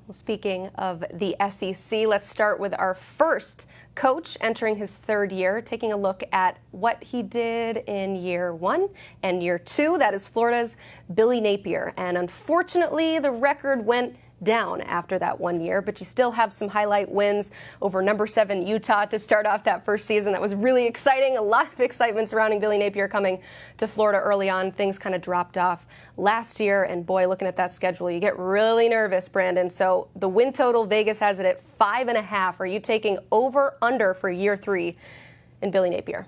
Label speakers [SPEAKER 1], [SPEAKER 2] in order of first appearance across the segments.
[SPEAKER 1] Well, speaking of the SEC, let's start with our first coach entering his third year, taking a look at what he did in year one and year two. That is Florida's Billy Napier. And unfortunately, the record went down after that 1 year, but you still have some highlight wins over number 7 Utah to start off that first season. That was really exciting. A lot of excitement surrounding Billy Napier coming to Florida early on. Things kind of dropped off last year, and boy, looking at that schedule, you get really nervous, Brandon. So the win total, Vegas has it at 5.5. Are you taking over under for year 3 in Billy Napier?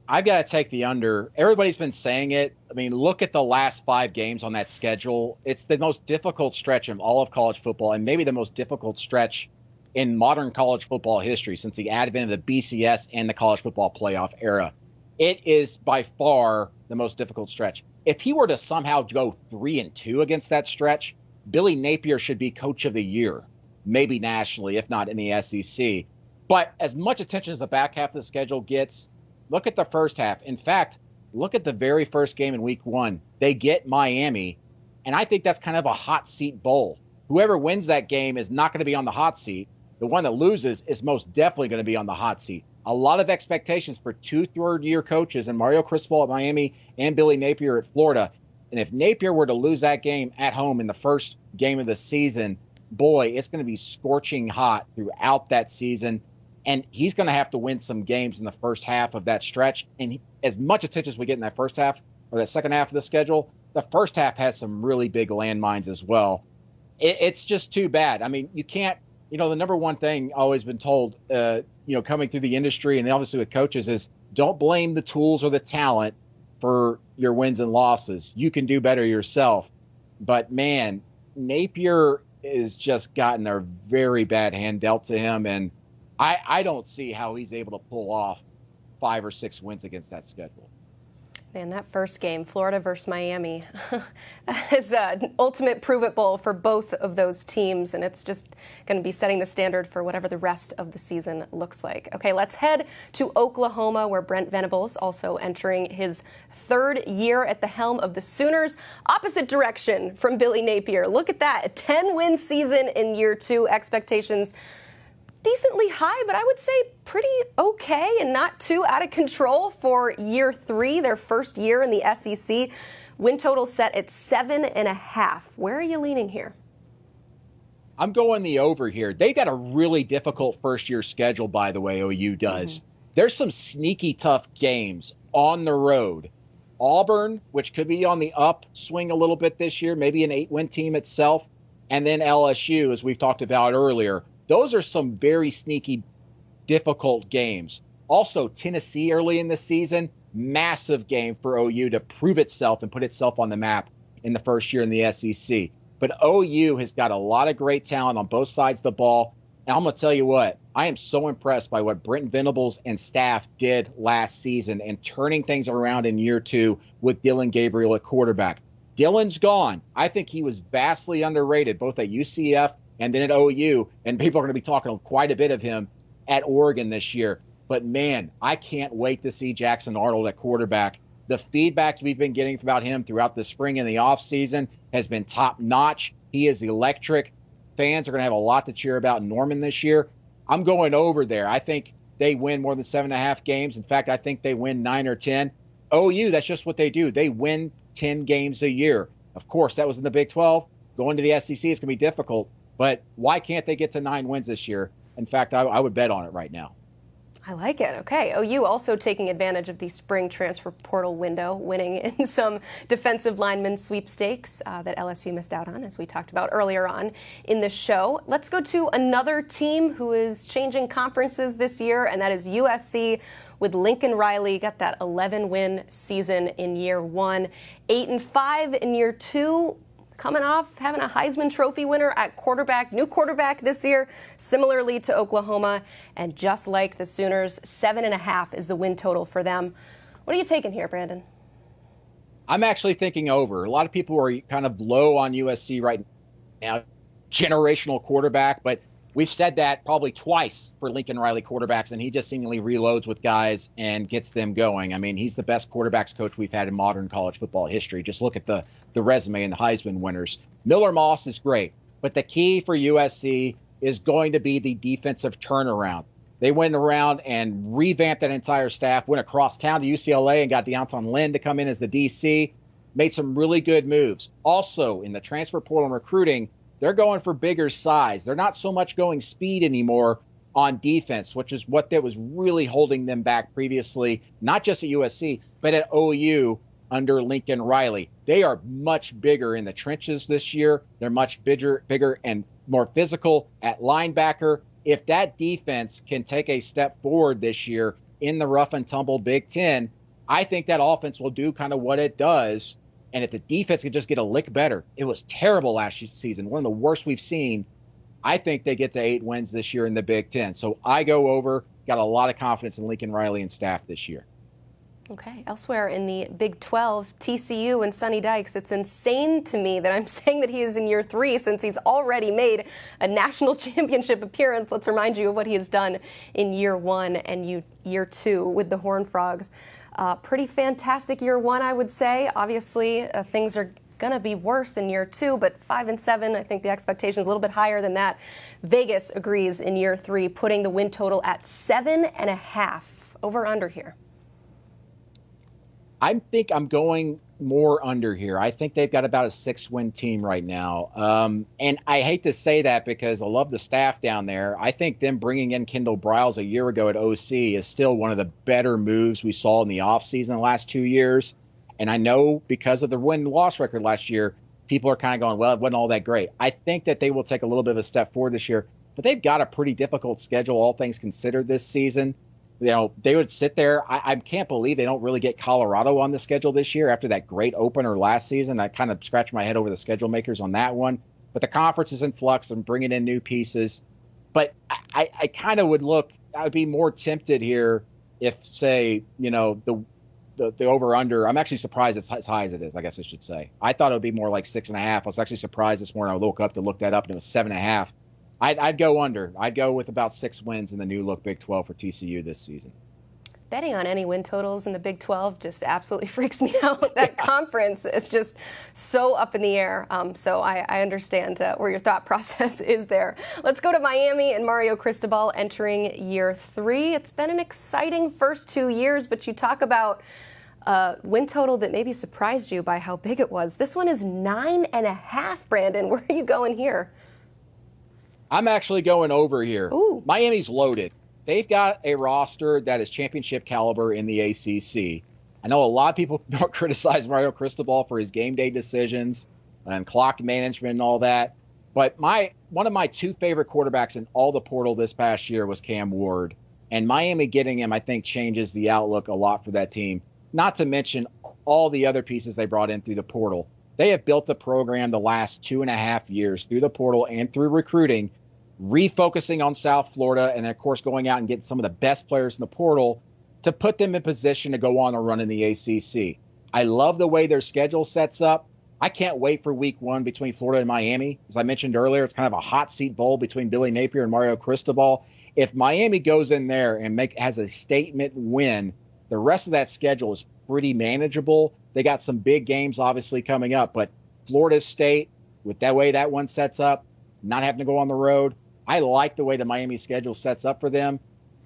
[SPEAKER 2] I've got to take the under. Everybody's been saying it. I mean, look at the last 5 games on that schedule. It's the most difficult stretch in all of college football, and maybe the most difficult stretch in modern college football history since the advent of the BCS and the college football playoff era. It is by far the most difficult stretch. If he were to somehow go 3-2 against that stretch, Billy Napier should be coach of the year, maybe nationally, if not in the SEC. But as much attention as the back half of the schedule gets, look at the first half. In fact, look at the very first game in week 1. They get Miami, and I think that's kind of a hot seat bowl. Whoever wins that game is not going to be on the hot seat. The one that loses is most definitely going to be on the hot seat. A lot of expectations for 2 third-year coaches, and Mario Cristobal at Miami and Billy Napier at Florida. And if Napier were to lose that game at home in the first game of the season, boy, it's going to be scorching hot throughout that season. And he's going to have to win some games in the first half of that stretch. And as much attention as we get in that first half or that second half of the schedule, the first half has some really big landmines as well. It's just too bad. I mean, you can't, the number one thing always been told, coming through the industry and obviously with coaches is don't blame the tools or the talent for your wins and losses. You can do better yourself. But man, Napier has just gotten a very bad hand dealt to him. And I don't see how he's able to pull off 5 or 6 wins against that schedule.
[SPEAKER 1] Man, that first game, Florida versus Miami, is an ultimate prove-it bowl for both of those teams, and it's just going to be setting the standard for whatever the rest of the season looks like. Okay, let's head to Oklahoma, where Brent Venables also entering his 3rd year at the helm of the Sooners. Opposite direction from Billy Napier. Look at that, a 10-win season in year 2. Expectations decently high, but I would say pretty okay and not too out of control for year 3, their first year in the SEC. Win total set at 7.5. Where are you leaning here?
[SPEAKER 2] I'm going the over here. They got a really difficult first-year schedule, by the way, OU does. There's some sneaky tough games on the road. Auburn, which could be on the upswing a little bit this year, maybe an 8-win team itself, and then LSU, as we've talked about earlier. Those are some very sneaky, difficult games. Also, Tennessee early in the season, massive game for OU to prove itself and put itself on the map in the first year in the SEC. But OU has got a lot of great talent on both sides of the ball. And I'm going to tell you what, I am so impressed by what Brent Venables and staff did last season and turning things around in year 2 with Dillon Gabriel at quarterback. Dillon's gone. I think he was vastly underrated, both at UCF and then at OU, and people are going to be talking quite a bit of him at Oregon this year. But, man, I can't wait to see Jackson Arnold at quarterback. The feedback we've been getting about him throughout the spring and the offseason has been top-notch. He is electric. Fans are going to have a lot to cheer about in Norman this year. I'm going over there. I think they win more than 7.5 games. In fact, I think they win 9 or 10. OU, that's just what they do. They win 10 games a year. Of course, that was in the Big 12. Going to the SEC is going to be difficult. But why can't they get to 9 wins this year? In fact, I would bet on it right now.
[SPEAKER 1] I like it. Okay. OU also taking advantage of the spring transfer portal window, winning in some defensive lineman sweepstakes that LSU missed out on, as we talked about earlier on in the show. Let's go to another team who is changing conferences this year, and that is USC with Lincoln Riley. Got that 11-win season in year 1, 8-5 in year 2. Coming off having a Heisman Trophy winner at quarterback, new quarterback this year, similarly to Oklahoma. And just like the Sooners, 7.5 is the win total for them. What are you taking here, Brandon?
[SPEAKER 2] I'm actually thinking over. A lot of people are kind of low on USC right now. Generational quarterback, but we've said that probably twice for Lincoln Riley quarterbacks, and he just seemingly reloads with guys and gets them going. I mean, he's the best quarterbacks coach we've had in modern college football history. Just look at the resume and the Heisman winners. Miller Moss is great. But the key for USC is going to be the defensive turnaround. They went around and revamped that entire staff, went across town to UCLA and got Deonton Lynn to come in as the DC, made some really good moves. Also, in the transfer portal and recruiting, they're going for bigger size. They're not so much going speed anymore on defense, which is what that was really holding them back previously, not just at USC, but at OU under Lincoln Riley. They are much bigger in the trenches this year. They're much bigger and more physical at linebacker. If that defense can take a step forward this year in the rough and tumble Big Ten, I think that offense will do kind of what it does. And if the defense can just get a lick better, it was terrible last season, one of the worst we've seen. I think they get to 8 wins this year in the Big Ten. So I go over, got a lot of confidence in Lincoln Riley and staff this year.
[SPEAKER 1] Okay, elsewhere in the Big 12, TCU and Sonny Dykes, it's insane to me that I'm saying that he is in year 3 since he's already made a national championship appearance. Let's remind you of what he has done in year 1 and year 2 with the Horned Frogs. Pretty fantastic year 1, I would say. Obviously, things are going to be worse in year 2, but 5-7, I think the expectation is a little bit higher than that. Vegas agrees in year 3, putting the win total at 7.5. Over under here.
[SPEAKER 2] I think I'm going more under here. I think they've got about a 6-win team right now. And I hate to say that because I love the staff down there. I think them bringing in Kendall Briles a year ago at OC is still one of the better moves we saw in the offseason the last 2 years. And I know because of the win-loss record last year, people are kind of going, well, it wasn't all that great. I think that they will take a little bit of a step forward this year. But they've got a pretty difficult schedule, all things considered, this season. You know, they would sit there. I can't believe they don't really get Colorado on the schedule this year after that great opener last season. I kind of scratched my head over the schedule makers on that one. But the conference is in flux and bringing in new pieces. But I kind of would I would be more tempted here if, say, you know, the over-under. I'm actually surprised it's as high as it is, I guess I should say. I thought it would be more like 6.5. I was actually surprised this morning. I woke up to look that up, and it was 7.5. I'd go under. I'd go with about 6 wins in the new look Big 12 for TCU this season.
[SPEAKER 1] Betting on any win totals in the Big 12 just absolutely freaks me out. That conference is just so up in the air. So I understand where your thought process is there. Let's go to Miami and Mario Cristobal entering year 3. It's been an exciting first 2 years, but you talk about win total that maybe surprised you by how big it was. This one is 9.5, Brandon. Where are you going here?
[SPEAKER 2] I'm actually going over here.
[SPEAKER 1] Ooh.
[SPEAKER 2] Miami's loaded. They've got a roster that is championship caliber in the ACC. I know a lot of people don't criticize Mario Cristobal for his game day decisions and clock management and all that. But one of my 2 favorite quarterbacks in all the portal this past year was Cam Ward. And Miami getting him, I think, changes the outlook a lot for that team. Not to mention all the other pieces they brought in through the portal. They have built a program the last 2.5 years through the portal and through recruiting, refocusing on South Florida, and then, of course, going out and getting some of the best players in the portal to put them in position to go on a run in the ACC. I love the way their schedule sets up. I can't wait for week 1 between Florida and Miami. As I mentioned earlier, it's kind of a hot seat bowl between Billy Napier and Mario Cristobal. If Miami goes in there and has a statement win, the rest of that schedule is pretty manageable. They got some big games obviously coming up, but Florida State, with that way that one sets up, not having to go on the road, I like the way the Miami schedule sets up for them.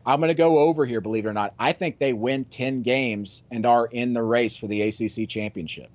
[SPEAKER 2] I'm going to go over here, believe it or not. I think they win 10 games and are in the race for the ACC championship.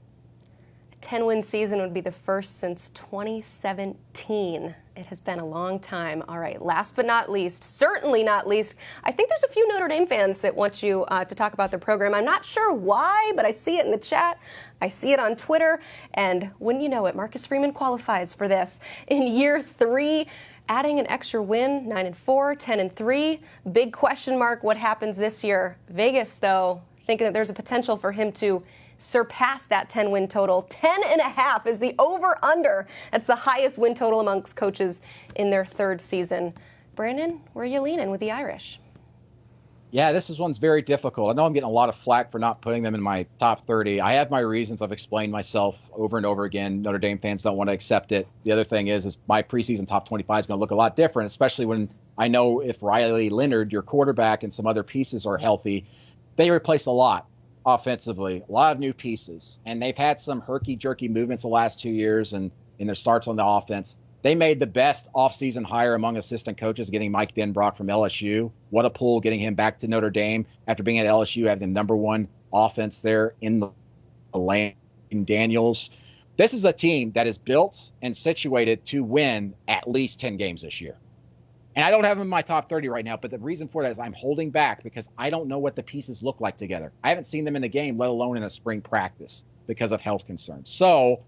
[SPEAKER 1] A 10-win season would be the first since 2017. It has been a long time. All right, last but not least, certainly not least, I think there's a few Notre Dame fans that want you to talk about their program. I'm not sure why, but I see it in the chat. I see it on Twitter. And wouldn't you know it, Marcus Freeman qualifies for this. In year 3, adding an extra win, 9-4, 10-3. Big question mark, what happens this year? Vegas, though, thinking that there's a potential for him to surpass that 10-win total. 10.5 is the over-under. That's the highest win total amongst coaches in their 3rd season. Brandon, where are you leaning with the Irish?
[SPEAKER 2] Yeah, one's very difficult. I know I'm getting a lot of flack for not putting them in my top 30. I have my reasons. I've explained myself over and over again. Notre Dame fans don't want to accept it. The other thing is my preseason top 25 is going to look a lot different, especially when I know if Riley Leonard, your quarterback, and some other pieces are healthy. They replace a lot offensively, a lot of new pieces. And they've had some herky-jerky movements the last 2 years and in their starts on the offense. They made the best offseason hire among assistant coaches, getting Mike Denbrock from LSU. What a pull getting him back to Notre Dame after being at LSU, having the number one offense there in the lane. Daniels. This is a team that is built and situated to win at least 10 games this year. And I don't have them in my top 30 right now, but the reason for that is I'm holding back because I don't know what the pieces look like together. I haven't seen them in a game, let alone in a spring practice because of health concerns. So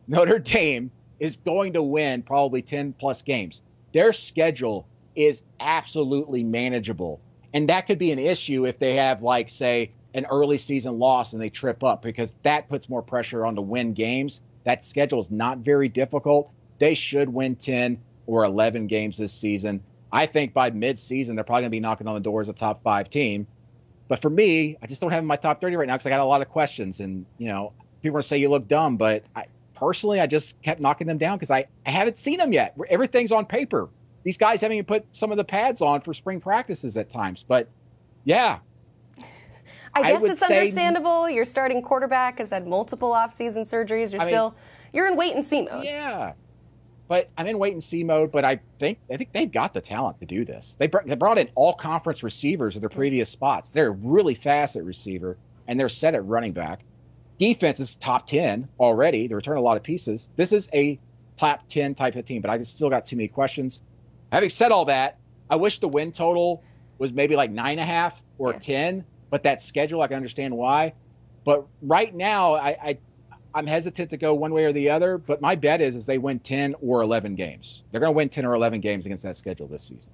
[SPEAKER 2] Notre Dame is going to win probably 10 plus games. Their schedule is absolutely manageable. And that could be an issue if they have, like, say, an early season loss and they trip up, because that puts more pressure on to win games. That schedule is not very difficult. They should win 10 or 11 games this season. I think by mid-season, they're probably going to be knocking on the door as a top 5 team. But for me, I just don't have in my top 30 right now because I got a lot of questions. And, you know, people are going to say you look dumb, but personally, I just kept knocking them down because I haven't seen them yet. Everything's on paper. These guys haven't even put some of the pads on for spring practices at times. But, yeah.
[SPEAKER 1] I guess it's understandable. Your starting quarterback has had multiple offseason surgeries. You're in wait-and-see mode.
[SPEAKER 2] Yeah. But I'm in wait-and-see mode, but I think they've got the talent to do this. They brought in all-conference receivers at their previous spots. They're really fast at receiver, and they're set at running back. Defense is top 10 already. They return a lot of pieces. This is a top 10 type of team, but I just still got too many questions. Having said all that, I wish the win total was maybe like 9.5 or 10, but that schedule, I can understand why. But right now, I'm hesitant to go one way or the other, but my bet is they win 10 or 11 games. They're going to win 10 or 11 games against that schedule this season.